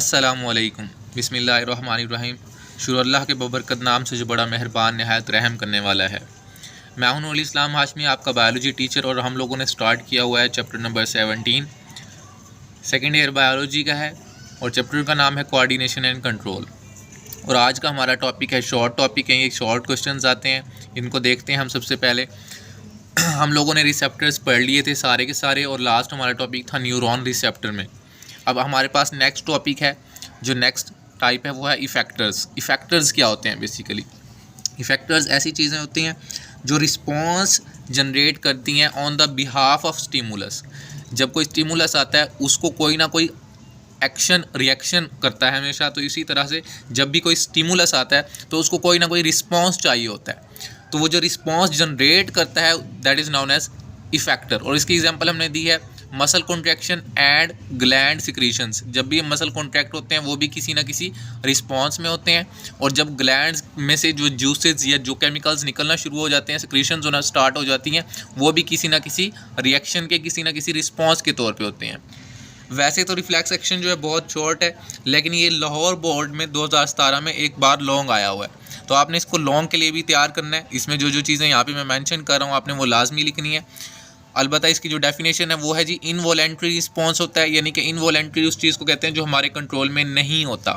अस्सलामुअलैकुम बिस्मिल्लाहिर्रहमानिर्रहीम। शुरू अल्लाह के बबरकत नाम से जो बड़ा मेहरबान नहायत रहम करने वाला है। मैं हूं नूरुल इस्लाम हाशमी, आपका बायोलॉजी टीचर, और हम लोगों ने स्टार्ट किया हुआ है chapter number 17, second year biology का है, और चैप्टर का नाम है कोऑर्डिनेशन एंड कंट्रोल। और आज का हमारा टॉपिक है शॉर्ट टॉपिक है, ये शॉर्ट क्वेश्चन आते हैं, इनको देखते हैं हम। सबसे पहले हम लोगों ने रिसेप्टर्स पढ़ लिए थे सारे के सारे, और लास्ट हमारा टॉपिक था न्यूरॉन रिसेप्टर में। अब हमारे पास नेक्स्ट टॉपिक है, जो नेक्स्ट टाइप है वो है इफ़ेक्टर्स। इफ़ेक्टर्स क्या होते हैं? बेसिकली इफ़ेक्टर्स ऐसी चीज़ें होती हैं जो रिस्पॉन्स जनरेट करती हैं on the behalf of stimulus. जब कोई स्टिमुलस आता है उसको कोई ना कोई एक्शन रिएक्शन करता है हमेशा। तो इसी तरह से जब भी कोई स्टिमुलस आता है तो उसको कोई ना कोई रिस्पॉन्स चाहिए होता है। तो वो जो रिस्पॉन्स जनरेट करता है that is known as effector. और इसकी एग्जांपल हमने दी है muscle contraction and gland secretions. जब भी मसल कॉन्ट्रैक्ट होते हैं वो भी किसी ना किसी रिस्पॉन्स में होते हैं, और जब ग्लैंड्स में से जो जूसेस या जो केमिकल्स निकलना शुरू हो जाते हैं, सिक्रीशंस होना स्टार्ट हो जाती हैं, वो भी किसी ना किसी रिएक्शन के, किसी ना किसी रिस्पॉन्स के तौर पे होते हैं। वैसे तो रिफ्लेक्स एक्शन जो है बहुत शॉर्ट है, लेकिन ये लाहौर बोर्ड में 2017 में एक बार लॉन्ग आया हुआ है, तो आपने इसको लॉन्ग के लिए भी तैयार करना है। इसमें जो जो चीज़ें यहाँ पे मैं मेंशन कर रहा हूँ आपने वो लाजमी लिखनी है। अलबत्ता इसकी जो डेफिनेशन है वो है जी इनवॉलेंट्री रिस्पॉन्स होता है, यानी कि इनवॉलेंट्री उस चीज़ को कहते हैं जो हमारे कंट्रोल में नहीं होता,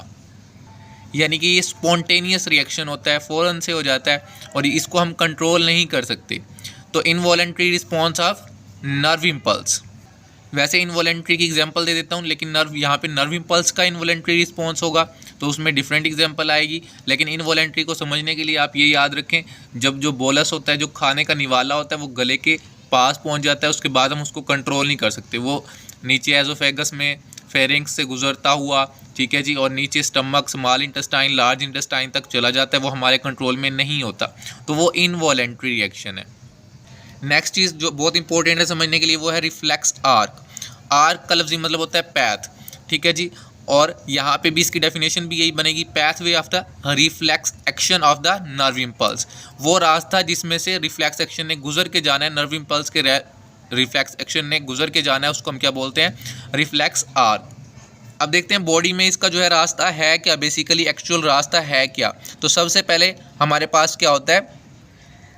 यानी कि ये स्पॉन्टेनियस रिएक्शन होता है, फ़ौरन से हो जाता है, और इसको हम कंट्रोल नहीं कर सकते। तो involuntary response of nerve impulse. वैसे इनवॉलेंट्री की एग्जांपल दे देता हूँ, लेकिन नर्व यहाँ पे नर्व इम्पल्स का इनवॉलेंट्री रिस्पॉन्स होगा तो उसमें डिफरेंट एग्जांपल आएगी। लेकिन इनवॉलेंट्री को समझने के लिए आप ये याद रखें, जब जो बोलस होता है, जो खाने का निवाला होता है, वो गले के पास पहुंच जाता है, उसके बाद हम उसको कंट्रोल नहीं कर सकते। वो नीचे एजोफेगस में फेरिंग्स से गुजरता हुआ, ठीक है जी, और नीचे stomach, small intestine, large intestine तक चला जाता है, वो हमारे कंट्रोल में नहीं होता। तो वो इनवॉलेंट्री रिएक्शन है। नेक्स्ट चीज़ जो बहुत इंपॉर्टेंट है समझने के लिए वो है रिफ्लेक्स आर्क। आर्क का लफ्ज़ी मतलब होता है पैथ, ठीक है जी, और यहाँ पे भी इसकी डेफिनेशन भी यही बनेगी, pathway of the reflex action of the nerve impulse. वो रास्ता जिसमें से रिफ्लेक्स एक्शन ने गुजर के जाना है, नर्व इम्पल्स के रिफ्लेक्स एक्शन ने गुजर के जाना है, उसको हम क्या बोलते हैं? Reflex arc. अब देखते हैं बॉडी में इसका जो है रास्ता है क्या, बेसिकली एक्चुअल रास्ता है क्या। तो सबसे पहले हमारे पास क्या होता है,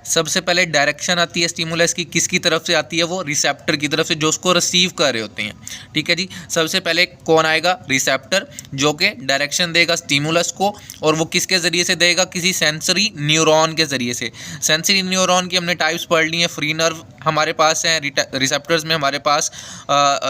सबसे पहले डायरेक्शन आती है स्टिमुलस की, किसकी तरफ से आती है? वो रिसेप्टर की तरफ से, जो उसको रिसीव कर रहे होते हैं, ठीक है जी। सबसे पहले कौन आएगा? रिसेप्टर, जो कि डायरेक्शन देगा स्टिमुलस को, और वो किसके ज़रिए से देगा? किसी सेंसरी न्यूरॉन के ज़रिए से। सेंसरी न्यूरॉन की हमने टाइप्स पढ़ ली हैं। फ्री नर्व हमारे पास हैं, रिसेप्टर्स में हमारे पास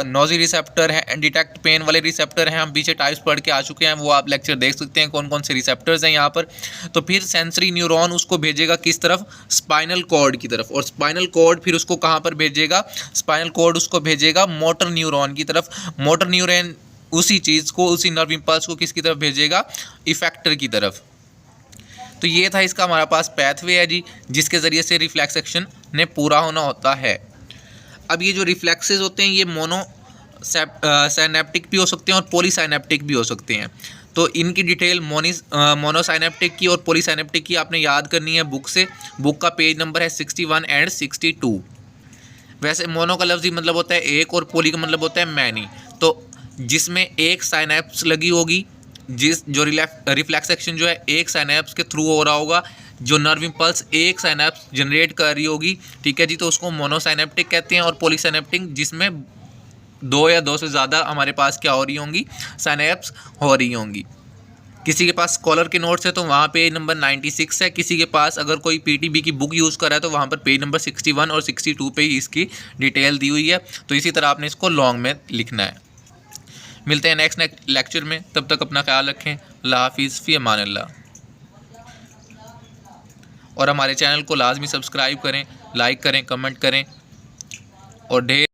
नोजी रिसेप्टर है, डिटेक्ट पेन वाले रिसेप्टर हैं, हम पीछे टाइप्स पढ़ के आ चुके हैं, वो आप लेक्चर देख सकते हैं कौन कौन से रिसेप्टर्स हैं यहाँ पर। तो फिर सेंसरी न्यूरॉन उसको भेजेगा किस तरफ? स्पाइनल कॉर्ड की तरफ, और स्पाइनल कॉर्ड फिर उसको कहाँ पर भेजेगा? स्पाइनल कॉर्ड उसको भेजेगा मोटर न्यूरॉन की तरफ। मोटर न्यूरॉन उसी चीज़ को, उसी नर्व इम्पल्स को किसकी तरफ भेजेगा? इफेक्टर की तरफ। तो ये था इसका हमारे पास पैथवे है जी, जिसके ज़रिए से रिफ्लेक्स एक्शन ने पूरा होना होता है। अब ये जो रिफ्लेक्सेस होते हैं ये मोनो साइनेप्टिक भी हो सकते हैं और पॉलीसाइनेप्टिक भी हो सकते हैं। तो इनकी डिटेल मोनोसाइनेप्टिक की और पॉलीसाइनेप्टिक की आपने याद करनी है बुक से। बुक का पेज नंबर है 61 एंड 62। वैसे मोनो का लफ्ज़ी मतलब होता है एक, और पॉली का मतलब होता है मैनी। तो जिसमें एक साइनेप्स लगी होगी, जो रिफ्लेक्स एक्शन जो है एक साइनेप्स के थ्रू हो रहा होगा, जो नर्व इम्पल्स एक साइनेप्स जनरेट कर रही होगी, ठीक है जी, तो उसको मोनोसाइनेप्टिक कहते हैं। और पॉलीसाइनेप्टिक जिसमें दो या दो से ज़्यादा हमारे पास क्या हो रही होंगी? साइनेप्स हो रही होंगी। किसी के पास स्कॉलर के नोट्स है तो वहाँ पेज नंबर 96 है। किसी के पास अगर कोई पीटीबी की बुक यूज़ कर रहा है तो वहाँ पर पेज नंबर 61 और 62 पे ही इसकी डिटेल दी हुई है। तो इसी तरह आपने इसको लॉन्ग में लिखना है। मिलते हैं नेक्स्ट लेक्चर में, तब तक अपना ख्याल रखें। अल्लाह हाफिज़, फ़ी अमान अल्लाह। और हमारे चैनल को लाजमी सब्सक्राइब करें, लाइक करें, कमेंट करें, और ढेर